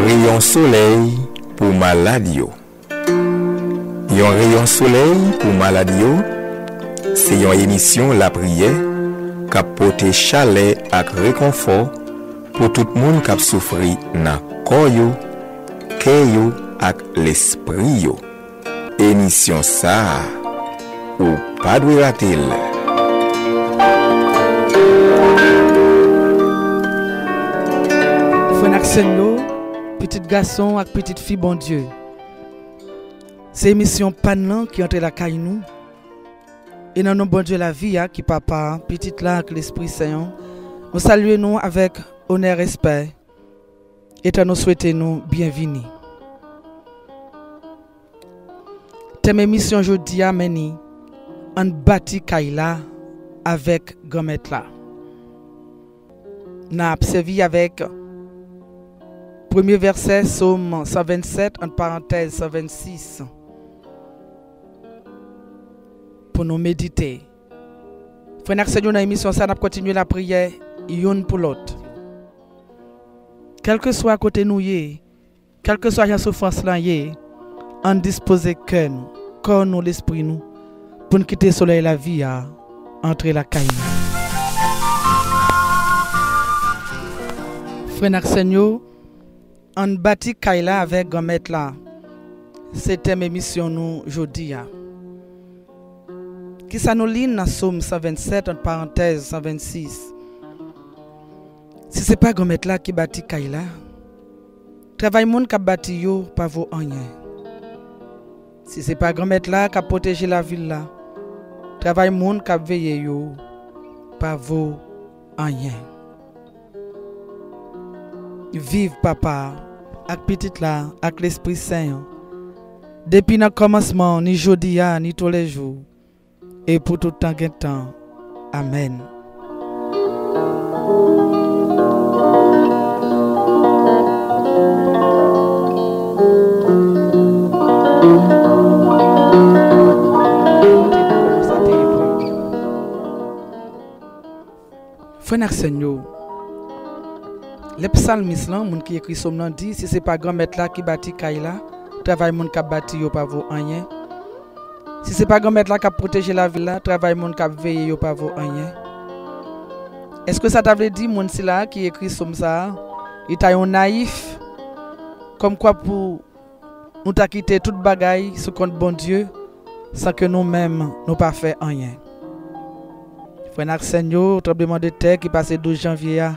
rayon soleil pour maladie. Un rayon soleil pour maladie, c'est une émission la prière qui apporte chaleur et réconfort pour tout le monde qui souffre dans le corps, le cœur et l'esprit. Émission ça, ou pas de rater. Petit garçon et petite fille, bon Dieu. C'est émission Panlan qui entre la caille nous. Et dans nos bon Dieu la vie, qui papa, petite là avec l'Esprit Saint. Nous saluons nous avec honneur et respect. Et nous souhaitons nous bienvenue. Thème émission aujourd'hui à Meni, en bâti Kaila avec Gometla. Nous avons observé avec premier verset, Psaume 127, entre parenthèses 126, pour nous méditer. Frère, dans l'émission, ça, nous continuer la prière, une pour l'autre. Quel que soit à côté nous, quelle que soit la souffrance, on dispose cœur nous, corps nous, l'esprit nous, pour nous quitter le soleil et la vie, entrer la caille. Frère, Seigneur, on bâtit Kaila avec Gometla. C'était mes missions nous aujourd'hui. Qui ça nous lit dans Psaume 127 entre parenthèses 126. Si c'est pas Gometla qui bâtit Kaila, travail monde qui bâti yo pas vaut rien. Si c'est pas Gometla qui a protégé la ville là, travail monde qui veillé yo pas vaut rien. Vive papa, avec petite là, avec l'Esprit Saint. Depuis le commencement, ni jeudi, ni tous les jours. Et pour tout temps, temps. Amen. Frère Seigneur, les psalmistes, les qui écrit Somme dit, si ce n'est pas grand maître là qui bâtit Kaila, travail moun qui bâti yo pas vaut rien. Si ce n'est pas grand maître là qui protège la ville là, travail moun qui veille yo pas vaut rien. Est-ce que ça t'avait dit moun si là qui écrit Somme ça, il t'a un naïf comme quoi pour nous t'a quitté toute bagaille sous compte bon Dieu sans que nous-mêmes nous pas fait rien. Frère Seigneur, tremblement de terre qui passé 12 janvier.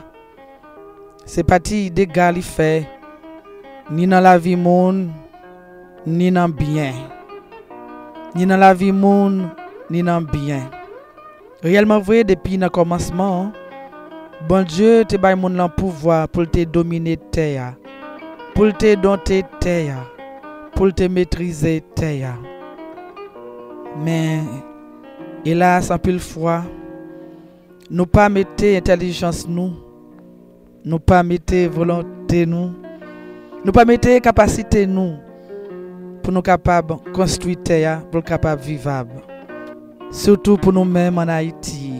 C'est parti des gars qui fait ni dans la vie monde ni dans bien. Ni dans la vie monde ni dans bien. Réellement vrai depuis le commencement, bon Dieu te bail monde le pouvoir pour te dominer terre, pour te dompter terre, pour te maîtriser terre. Mais hélas en pile fois, nous pas mettre intelligence nous pas mettre volonté nous pas mettre capacité nous pour nous capables construire terre pour capable vivable, surtout pour nous mêmes en Haïti.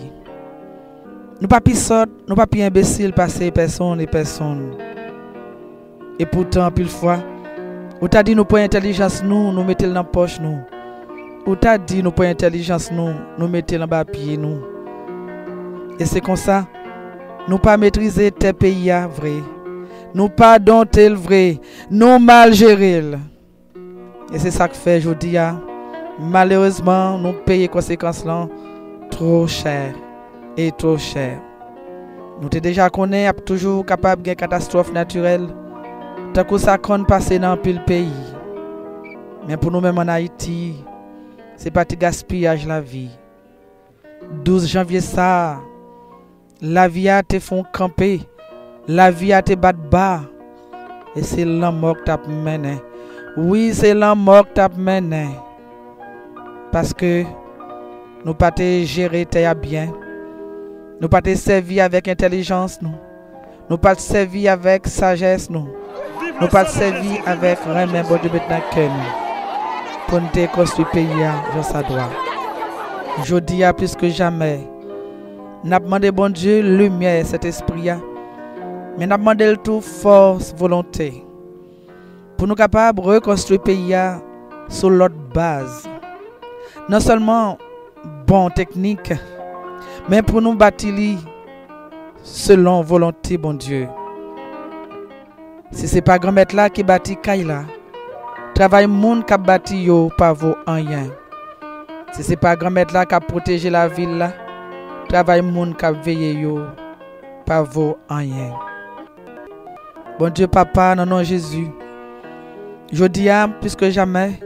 Nous pas pissote, nous pas imbécile passer personne et personne. Et pourtant pile fois ou t'a dit nous pas intelligence nous mettre dans poche nous. Ou t'a dit nous pas intelligence nous mettre dans bas pied nous. Et c'est comme ça nous pas maîtriser tes pays vrai. Nous pas dompter le vrai. Nous mal gérer. Et c'est ça que fait aujourd'hui. Malheureusement, nous payons les conséquences là trop cher et trop cher. Nous te déjà connaît toujours capable de catastrophe naturelle. Tant que ça compte passer dans le pays. Mais pour nous même en Haïti, c'est pas de gaspillage la vie. 12 janvier ça, la vie a te font camper, la vie a te battre bas. Et c'est la mort qui t'a mené. Oui, c'est la mort qui t'a mené. Parce que nous pas te gérer bien. Nous pas te servir avec intelligence nous pas te servir avec sagesse nous pas te servir avec vraiment bon Dieu maintenant que nous pour nous construire pays dans sa droit. Je dis plus que jamais, nous demandons bon Dieu lumière cet esprit, mais nous demandons tout force, volonté. pour nous capables de reconstruire le pays sur l'autre base. Non seulement bon technique, mais pour nous bâtir selon volonté, bon Dieu. Si ce n'est pas grand-mère là qui bâtit Kaila, travail monde qui bâti yo pas vaut rien. Si ce n'est pas grand-mère là qui a protégé la ville là, travail monde qui veillé yo pas vaut rien. Bon Dieu papa, dans nom de Jésus, je dis plus que jamais,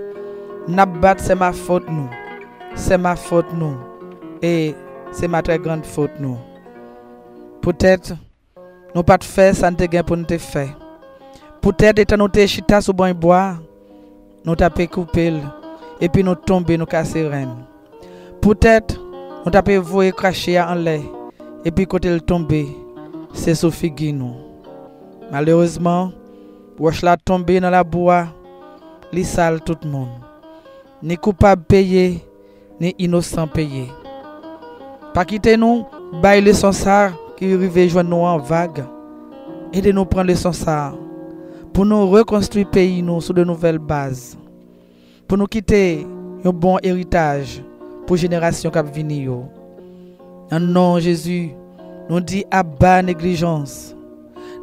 n'abat c'est ma faute nous. C'est ma faute nous. Et c'est ma très grande faute nous. Peut-être nous pas fait ça ne gain pour nous te faire. Peut-être étant nous te chita sous bon bois, nous tapé couper et puis nous tomber nous casser reine. Peut-être nous tapé voyer cracher en l'air et puis côté le tomber, c'est sous figue nous. Malheureusement, wesh la tomber dans la bois, li sale tout le monde. Ni coupable payé, ni innocent payé. Pas quitter nous, bailler le sensar qui arrive joindre nous en vague. Aidez nous prendre le sensar pour nous reconstruire le pays nous sur de nouvelles bases. Pour nous quitter un bon héritage pour les générations qui viennent venir. En nom de Jésus, nous dit abat négligence.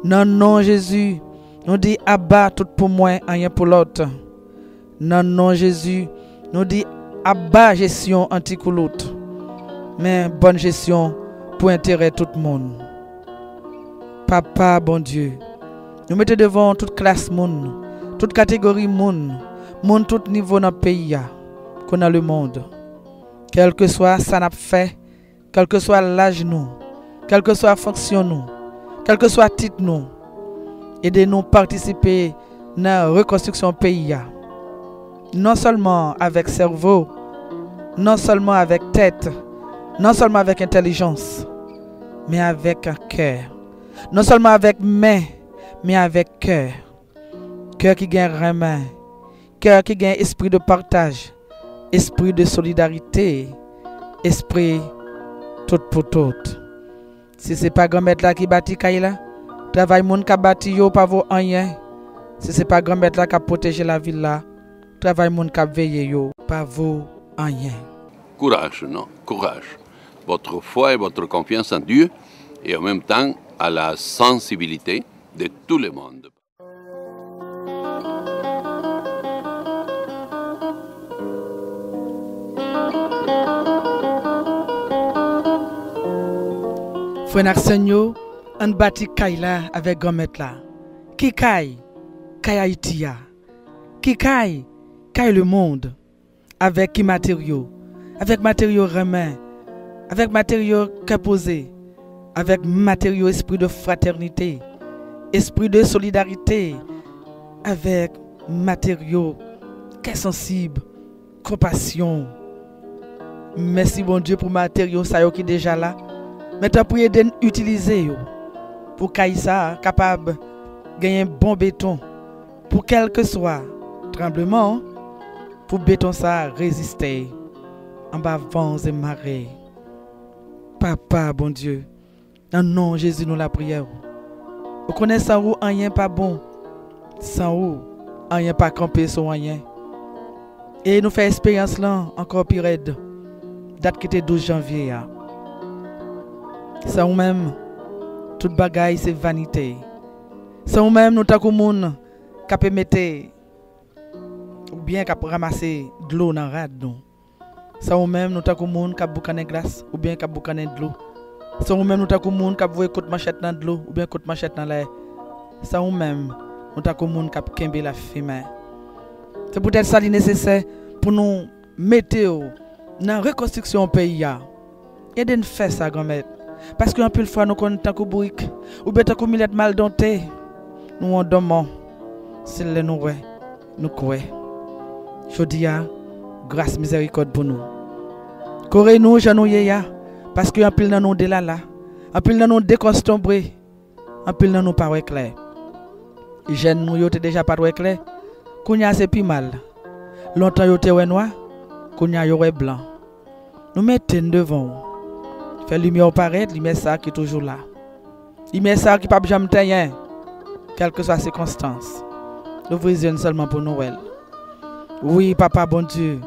En nom de Jésus, nous dit abat tout pour moi, rien pour l'autre. En nom de Jésus, nous dit abat gestion anti-couloute. Mais bonne gestion pour intérêt tout le monde. Papa, bon Dieu, nous mettons devant toute classe monde, toute catégorie monde, tout niveau dans le pays, qu'on a le monde. Quel que soit ça n'a fait, quel que soit l'âge nous, quel que soit la fonction nous, quel que soit le titre nous, aidez-nous à participer dans la reconstruction du pays. Non seulement avec cerveau, non seulement avec tête, non seulement avec intelligence, mais avec un cœur. Non seulement avec main, mais avec cœur. Cœur qui gagne main, cœur qui gagne esprit de partage, esprit de solidarité, esprit tout pour tout. Si ce n'est pas grand-mère là qui bâtit Kaila, travail monde qui bâti yo pas vaut rien. Si ce n'est pas grand-mère là qui a protégé la ville là, travail monde qui veillé yo pas vaut rien. Courage, non, courage. Votre foi et votre confiance en Dieu et en même temps à la sensibilité de tout le monde. Frère Arsenio, on bâtit Kaila avec grand-mère là. Qui Kai Haïti ya. Qui Kai le monde. Avec qui matériaux? Avec matériaux romains, avec matériaux caposés, avec matériaux esprit de fraternité, esprit de solidarité, avec matériaux cœur sensible, compassion. Merci bon Dieu pour matériaux ça qui déjà là. Maintenant pour aider utiliser pour Kaïsa capable de gagner un bon béton pour quel que soit tremblement pour béton ça résister en bas vents et marées. Papa bon Dieu, en nom de Jésus nous la prière. Vous connaissez sans où rien pas bon, sans où rien pas campé sur rien. Et nous faisons expérience là encore pire date qui était 12 janvier. Sans même toute bagaille c'est vanité. Sans même nous ta monde qui peut mettre ou bien qui ramasser de l'eau dans rad nous. Sans même nous ta monde qui boucaner glace ou bien qui boucaner de l'eau. Sans même nous ta monde qui voyer côte machette dans de l'eau ou bien côte machette dans l'air. Sans même nous ta monde qui kembe la fumée. C'est peut-être ça qui est nécessaire pour nous mettre dans la reconstruction du pays. Et de faire ça, grand-mère. Parce qu'un peu de fois, nous connaissons tant que bourrique, ou bien tant que millet mal dompté. Nous en dormons. C'est le nous croyons. Je dis, grâce miséricorde pour nous. Corée nous, j'en ai parce qu'un peu de nous de là, un peu de nous déconstombré, un peu de nous pas clair. Les jeunes nous y'ont déjà pas clair. Kounya c'est plus mal. Longtemps y'ont été noir, kounya y'aurait blanc. Nous mettons devant. Fait lumière paraître, lumière ça qui est toujours là. Lumière ça qui pas jamais rien, quelles que soient les circonstances. Nous vision seulement pour Noël. Oui, papa, bon Dieu.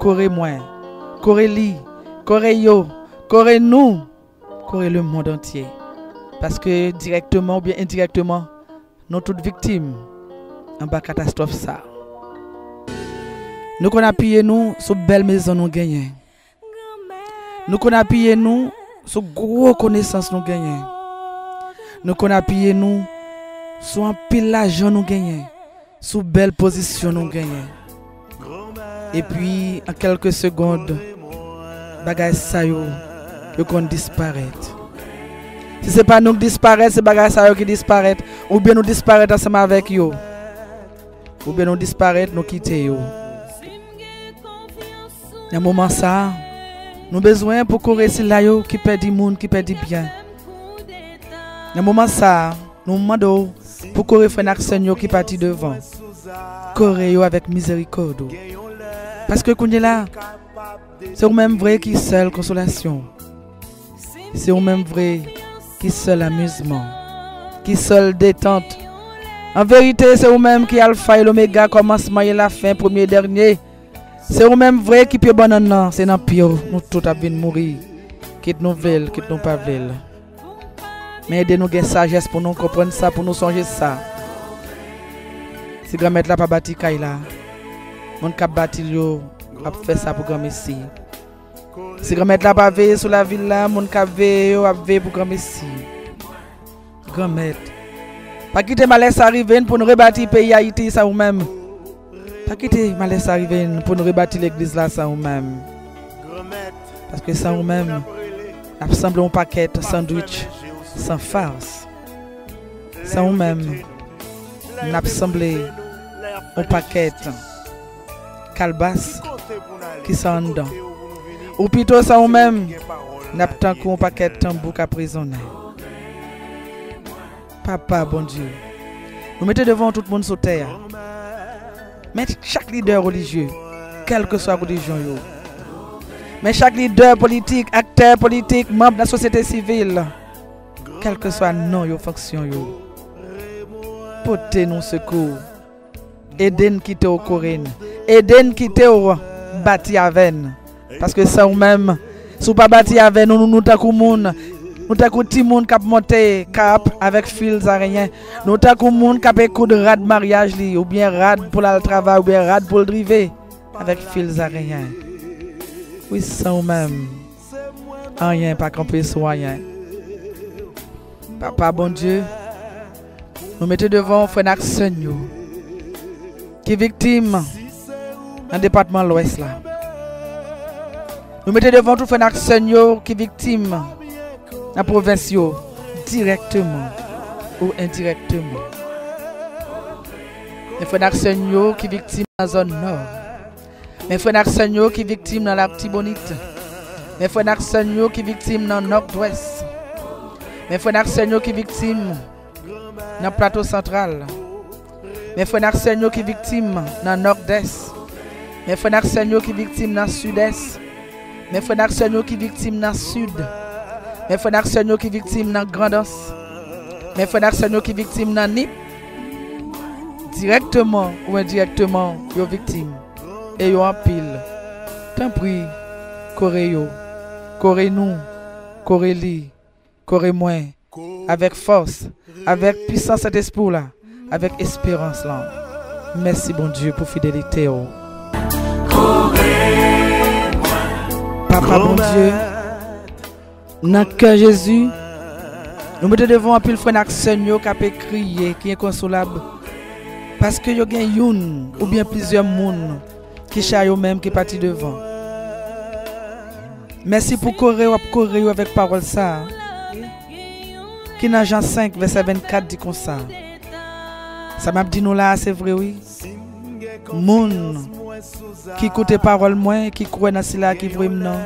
Corée moi. Corée li. Corée yo. Corée nous. Corée le monde entier. Parce que directement ou bien indirectement, nous toutes victimes en bas catastrophe ça. Nous qu'on appuyer nous sur belle maison nous gagner. Nous qu'on appuyer nous sur gros connaissance nous gagner. Nous qu'on appuyer nous sur un pile l'argent nous gagner. Sur belle position nous gagner. Et puis en quelques secondes bagay ça yo qu'on disparaître. Si c'est pas nous qui disparaît, c'est bagay ça yo qui disparaît ou bien nous disparaître ensemble avec yo. Ou bien nous disparaître, nous quitter yo. Dans un moment ça, nous avons besoin pour courir si là yo qui perd du monde, qui perd du bien. Dans un moment ça, nous demandons pour courir faire un action qui partit devant. Courir avec miséricorde. Parce que quand là, c'est au même vrai qui seule consolation. C'est au même vrai qui seul amusement, qui seul détente. En vérité, c'est au même qui alpha et l'oméga, commencement et la fin, premier et dernier. C'est au même vrai qui peut bon c'est dans pire, nous tout avons mourir. Quitte nous veulent, quitte nous pas veulent. Mais aidez-nous à sagesse pour nous comprendre ça, pour nous songer ça. Si grand-mère là pas bâti Kaila, mon cap bâti yo, a fait ça pour grand-messie. Si grand-mère là pas veiller sur la ville là, mon cap veille a veiller pour grand-messie. Grand-mère, pas quitter malaise arriver pour nous rebâtir le pays Haïti ça ou même. Pas quitter malaise arriver pour nous rebâtir l'église là ça ou même. Parce que ça ou même, assemble un paquet sandwich sans farce. Ça ou même, assemble un paquet calbas qui sont dedans. Ou plutôt ça ou même, n'attend un paquet tambour à prisonnier. Papa, bon Dieu, nous mettons devant tout le monde sur terre. Mais chaque leader religieux, quelle que soit la religion, mais chaque leader politique, acteur politique, membre de la société civile, quel que soit non yo fonction yo, portez-nous secours, aidez-nous quitter au Corinne, aidez-nous quitter au bâti avec, parce que ça ou même, si vous pas bâti avec nous takou moun. Nous avons des gens qui ont monté cap avec fils araignées. Nous avons des gens qui ont écouté rad mariage, ou bien rad pour le travail, ou bien rad pour le driver avec fils araignées. Oui, sans même. Rien, pas camper sur rien. Papa, bon Dieu, nous mettons devant Frère Naxenyo, qui est victime dans le département de l'Ouest. Nous mettons devant tout Frère Naxenyo, qui est victime la province directement ou indirectement. Les frères d'Axenyo qui victime dans la zone nord. Les frères d'Axenyo qui victime dans la Tibonite. Les frères d'Axenyo qui victime dans le nord-ouest. Les frères d'Axenyo qui victime dans le plateau central. Les frères d'Axenyo qui victime dans le nord-est. Les frères d'Axenyo qui victime dans le sud-est. Les frères d'Axenyo qui victime dans le sud. Mes frères d'Axenyo qui victime dans Grandance. Mes frères d'Axenyo qui victime dans Nip. Directement ou indirectement, yo victime. Et yo en pile. Tant pis, Corée yo. Corée nous. Corée li. Corée moi. Avec force. Avec puissance cet esprit là. Avec espérance là. Merci bon Dieu pour fidélité. Papa bon Dieu. Dans le cœur Jésus, nous mettons devant un pile frère Naxenyo qui a crié, qui est consolable. Parce que il y a une ou bien plusieurs personnes qui sont même qui partent devant. Merci pour courir avec parole ça. Qui dans Jean 5, verset 24 dit comme ça. Ça m'a dit nous là, c'est vrai oui. Moun qui écoute parole moins, qui croit dans cela qui voit non.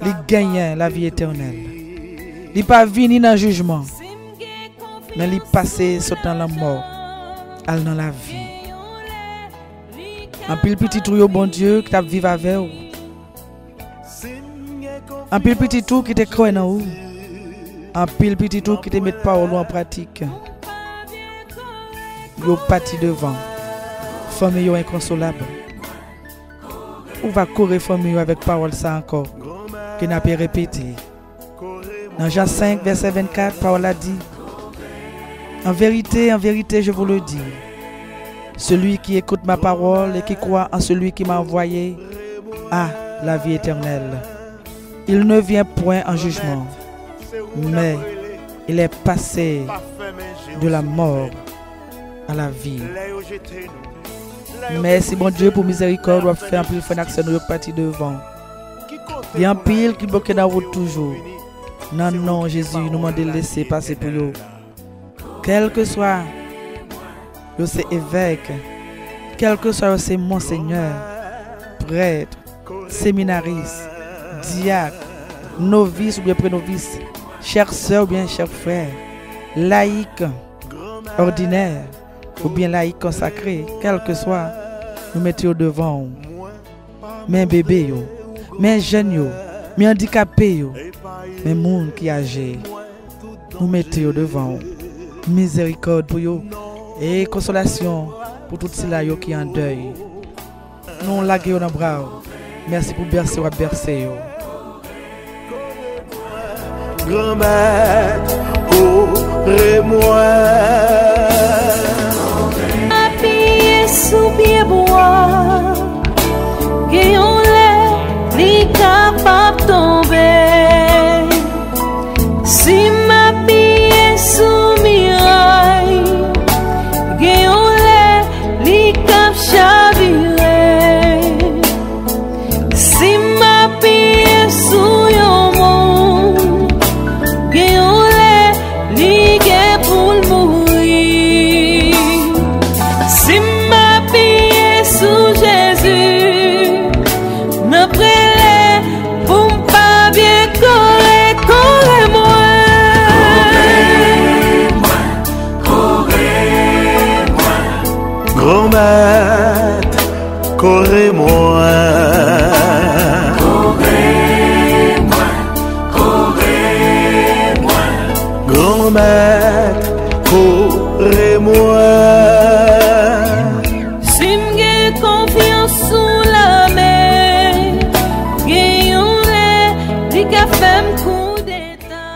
Il gagne la vie éternelle. Il n'est pas venu dans le jugement, mais il est passé dans la mort, dans la vie. En pile petit tout, bon Dieu, qui t'a vécu avec vous. En pile petit tout, qui te croit dans vous. En pile petit tout, qui te met pas en pratique. yo parti devant. Famille yo inconsolable. On va courir famille avec parole ça encore. Que n'a pas répété. Dans Jean 5, verset 24, parole a dit: en vérité, je vous le dis, celui qui écoute ma parole et qui croit en celui qui m'a envoyé a la vie éternelle. Il ne vient point en jugement, mais il est passé de la mort à la vie. Merci bon Dieu pour miséricorde, on fait un pile de action de parti devant. Il y a un pile qui bloque dans la route toujours. Non, non, Jésus, nous demande de laisser passer pour eux. Quel que soit ces évêques, quel que soit ces monseigneurs, prêtres, séminaristes, diacres, novices ou bien pré-novices, chers sœurs ou bien chers frères, laïcs, ordinaires ou bien laïcs consacrés, quel que soit, nous mettons devant. Mais bébés, mais jeunes, mais handicapés, mais monde qui âgé, nous mettons devant. Miséricorde pour eux et consolation pour tous ceux qui en deuil. Nous laguons dans bras. Merci pour bercer ou bercer. Grand-mère, courez-moi. Appuyez sous pied bois, guéons-les, les capables tomber. Si ma pied sous miraille, guéons-les, les cap chaviré. Si ma pied sous yon monde, guéons-les, les gué pour mourir. Si ma pied sous Jésus, ne prélève pour pas bien correr, correz-moi. Grand-mère, courez-moi. Grand-mère, courez-moi. Si m'gè confiance sous la mer, gagnons-les, li ka fèm coup d'état.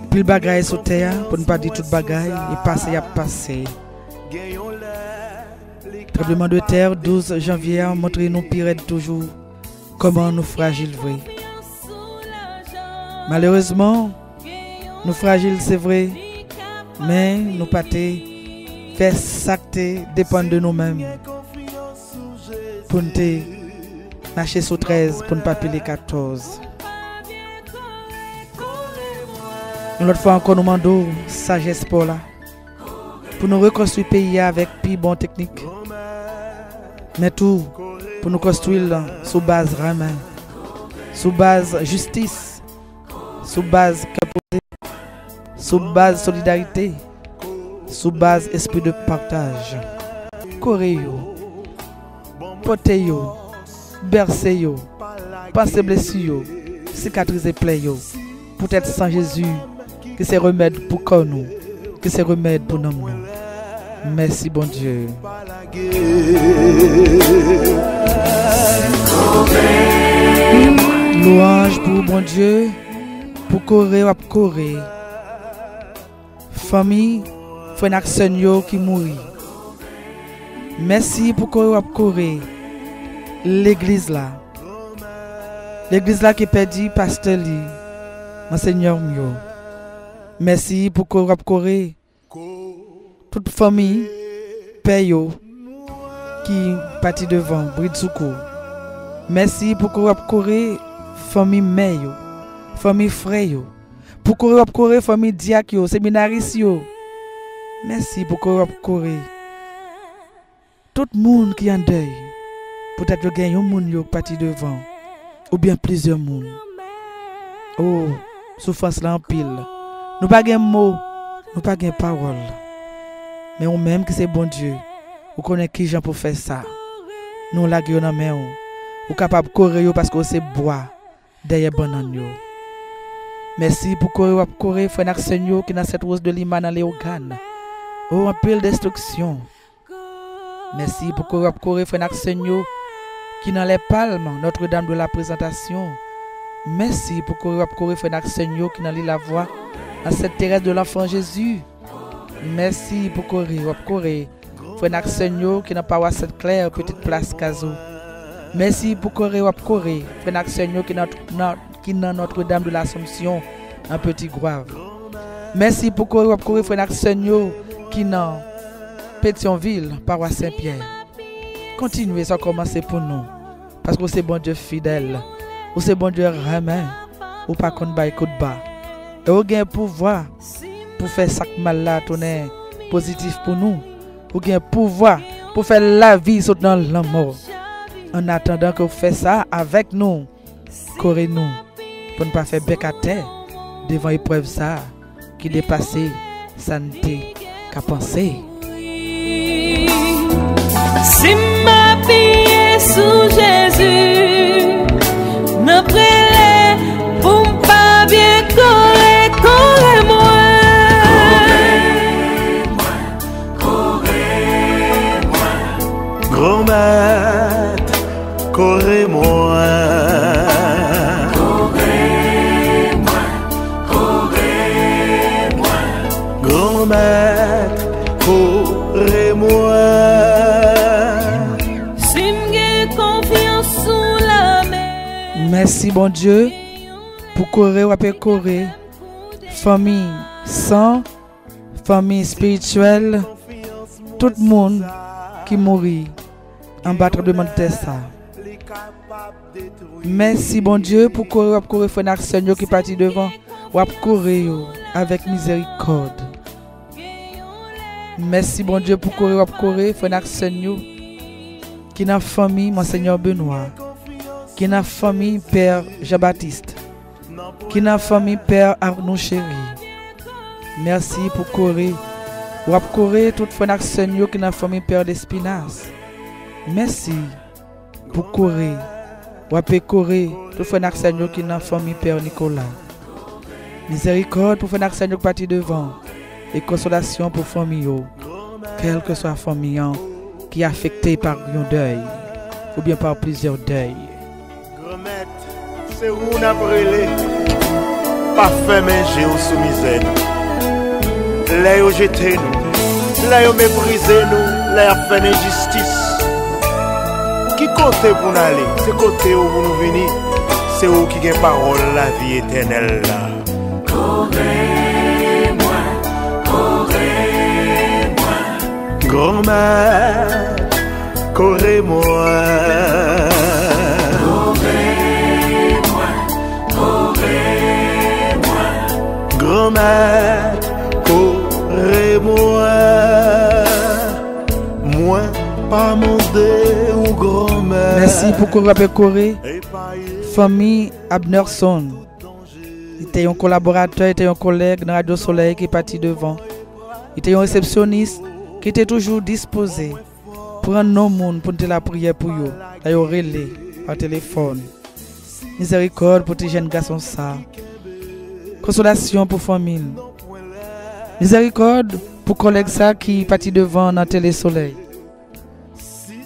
Pile bagaille sur terre, pour ne pas dire toute bagaille, et passer à passer. Tremblement de terre, 12 janvier, montrez-nous pire toujours comment nous fragiles vrai. Malheureusement, nous fragiles c'est vrai, mais nous pas faire sacter dépend de nous-mêmes. Pour nous marcher sur 13, pour ne pas piler 14. Une autre fois encore nous demandons sagesse pour là. Pour nous reconstruire le pays avec plus bonne technique. Mais tout pour nous construire sous base ramen, sous base justice, sous base capacité, sous base solidarité, sous base esprit de partage. Corée yo, portez yo, bercez yo, pensez blessure yo, cicatrisez plaie yo. Peut-être sans Jésus, que c'est remède pour corps nous, que c'est remède pour nous. Merci bon Dieu. Louange pour bon Dieu, pour courir ou courir. Famille, frère action qui mourit. Merci pour courir ou courir. L'église là. L'église là qui perdu pasteur li. Monseigneur mio. Merci pour courir ou courir. Toute famille, paye qui partit devant, Britsoukou. Merci pour courir, famille mère, famille frère, pour courir, famille diacre, séminaristes. Merci pour courir. Tout le monde qui est en deuil, peut-être qu'il y a un monde qui parti devant, ou bien plusieurs monde. Oh, souffrance là en pile. Nous pas de mots, nous pas de paroles. Mais on même que c'est bon Dieu. Vous connaissez qui gens pour faire ça. Nous la gueule dans main. Vous capable de courir parce que c'est bois derrière banane. Merci pour courir frère Naxenio qui dans cette rose de Lima dans les organes. Oh, en pile destruction. Merci pour courir frère Seigneur qui dans les palmes Notre-Dame de la Présentation. Merci pour courir frère Seigneur qui dans la voie à cette Thérèse de l'Enfant Jésus. Merci pour courir frère Seigneur qui n'a pas cette claire petite place Caso. Merci pour courir frère Seigneur qui dans Notre-Dame de l'Assomption en Petit Grave. Merci pour courir frère Seigneur qui dans Pétionville, paroisse Saint-Pierre. Continuez à commencer pour nous. Parce que c'est bon Dieu fidèle. Ou c'est bon Dieu remet. Ou pas qu'on baille coup de bas. Et vous avez un pouvoir pour faire ça mal là tourner positif pour nous. Vous avez un pouvoir pour faire la vie sauter dans la mort. En attendant que vous faites ça avec nous. Correz-nous. Pour ne pas faire bec à terre devant épreuve ça qui dépasse santé qu'à penser. Si ma pied sous Jésus, ne prélève pour pas bien correr moi. Grand maître, correz-moi. Grand maître, correz-moi. Merci bon Dieu pour courir famille sans famille spirituelle tout le monde qui mourit en bas de ça. Merci bon Dieu pour courir frère Seigneur qui parti devant ou courir avec miséricorde. Merci bon Dieu pour courir frère Seigneur qui n'a famille Monseigneur Benoît, qui n'a famille Père Jean-Baptiste, qui n'a famille Père Arnaud Chéri. Merci pour courir toute frère Seigneur qui n'a famille Père d'Espinasse. Merci pour courir tout frère Seigneur qui n'a famille Père Nicolas. Miséricorde pour frère Seigneur qui parti devant et consolation pour famille, quelle que soit la famille qui est affectée par un deuil ou bien par plusieurs deuils. C'est où on a brûlé, pas fait manger ou sous misère. Là, ils ont jeté nous, là, ils ont méprisé nous, là, ils ont fait l'injustice. Qui côté pour nous aller? C'est côté où nous venir, c'est où qui a parole la vie éternelle là. Grand maître, correz-moi. Grand maître, correz-moi. Moi, pas mandé ou grand maître. Merci pour courir. Famille Abnerson. Il était un collaborateur, il était un collègue dans Radio Soleil qui est parti devant. Il était un réceptionniste qui était toujours disposé pour un monde pour la prière pour eux. Il a relais par téléphone. Miséricorde pour tes jeunes garçons ça. Consolation pour famille. Miséricorde pour collègue ça qui parti devant dans Télé Soleil.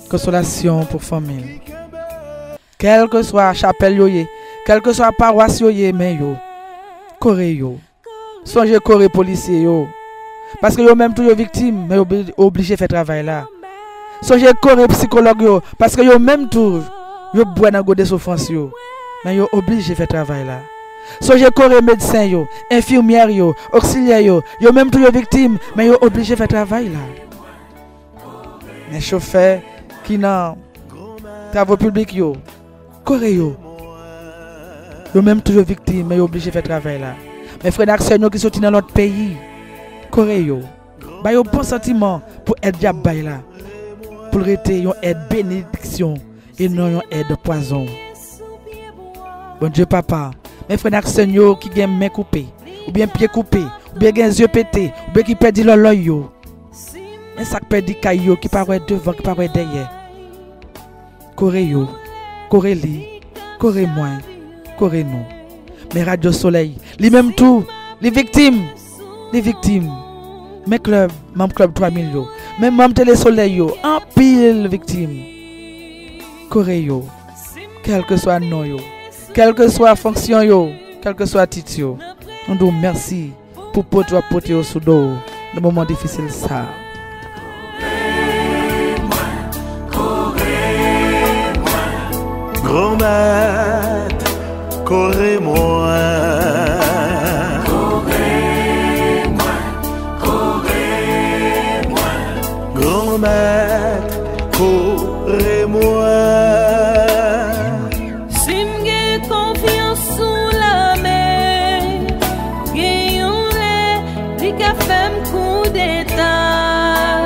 Consolation pour famille. Quelle que soit la chapelle yoye, quelle que soit la paroisse yoye, mais yo, coré yo. Songez coré policier yo. Parce que yo même tout yo victime, mais obligé de faire travail là. Songez coré psychologue yo, parce que yo même tout yo boit dans de souffrance yo, mais yo obligé de faire travail là. Songez coré médecin yo, infirmière yo, auxiliaire yo même tout yo victime, mais yo obligé de faire travail là. Les chauffeurs qui n'ont travaux publics yo, coré yo même toujours victime, mais obligé de faire travail là. Mes frères d'actions qui sont dans notre pays, coré yo, ba yo bon sentiment pour être diable bay là, pour rester yon aide bénédiction et non yon aide poison. Bon Dieu papa, mes frères d'actions qui gagne main coupée, ou bien pied coupé, ou bien gagne yeux pété, ou bien qui perdit l'œil yo, un sac perdu caillou qui paraît devant, qui paraît derrière. Coré yo, coré li, coré moi, coré nous. Mais Radio Soleil, les mêmes tout, les victimes, mes clubs, même club 3000 yo, même Télé Soleil yo, en pile victime. Corée yo, quel que soit nom yo, quelle que soit fonction yo, quel que soit titre yo. On dit merci pour porter au sous dos dans moment difficile ça. Grand maître, correz-moi. Grand maître, correz-moi. Si m'gay confiance sous la mer, gagnons les cafés coup d'état.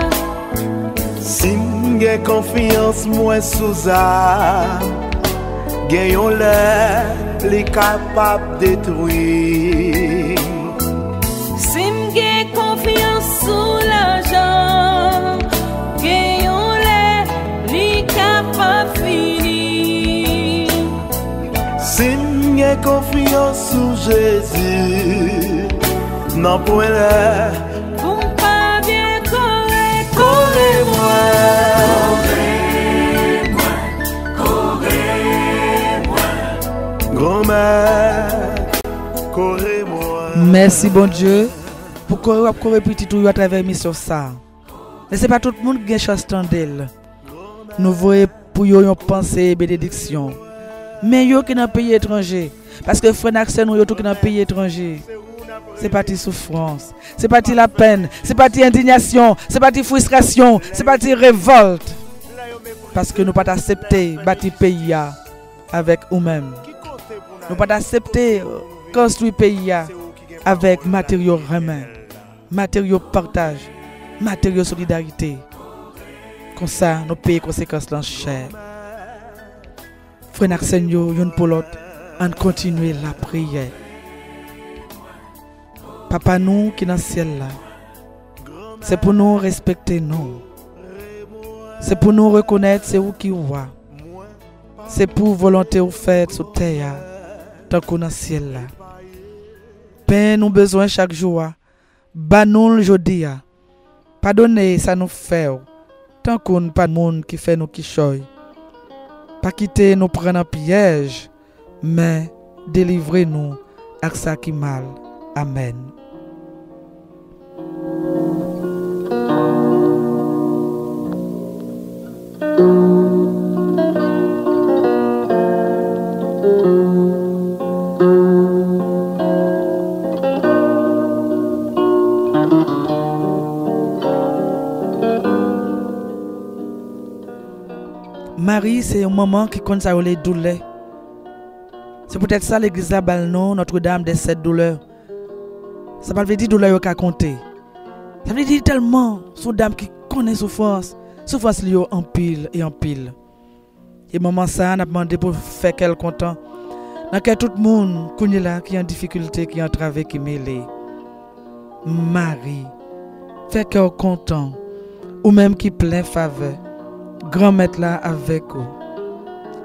Si m'gay confiance moi sous âme, gagnons les capables de détruire. Si m'gay confiance sous l'argent, gagnons les capables finir. Si m'gay confiance sous Jésus, non point là. Pour pas bien correct, Correz-moi. Grand-mère, correz-moi. Merci bon Dieu pour courir petit tout à travers mission ça. Mais c'est pas tout le monde qui a chance d'elle. Nous voyons pour yo une pensée bénédiction. Mais yo qui dans pays étranger parce que frère Naxen nous yo tout qui dans pays étranger. C'est parti souffrance, c'est parti la peine, c'est parti indignation, c'est parti frustration, c'est parti révolte. Parce que nous pas accepter bâtir pays avec nous-mêmes. Nous pas accepter construire pays avec matériaux humains, matériaux partage, matériaux solidarité. Comme ça, nous payons conséquences dans cher. Frère Naxen yo yon pour l'autre, on continue la prière. Papa nous qui dans le ciel là, c'est pour nous respecter nous. C'est pour nous reconnaître c'est vous qui voit. C'est pour volonté ou faite sur terre tant qu'on dans le ciel là. Pain nous besoin chaque jour. Ba nous le jodi. Pardonnez ça nous fait. Tant qu'on pas de monde qui fait nous qui choy. Pas quitter nous prendre un piège, mais délivrez-nous avec ça qui mal. Amen. Marie, c'est un moment qui compte ça les douleurs. C'est peut-être ça l'église là balnon Notre-Dame des 7 douleurs. Ça ne veut dire douleur qu'à compter. Ça veut dire tellement son dame qui connaît souffrance. Souffrance liée en pile et en pile. Et maman ça, on a demandé pour faire qu'elle content. Dans tout le monde qui est en difficulté, qui est entravé, qui est mêlé. Marie, fait qu'elle content. Ou même qui plein faveur. Grand maître là avec vous.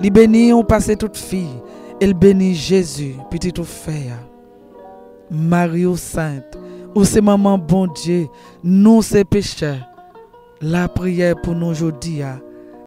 Li béni on passe toute fille. Elle bénit Jésus, petit tout fait. Marie ou sainte, ou c'est maman bon Dieu, nous c'est pécheurs. La prière pour nous aujourd'hui,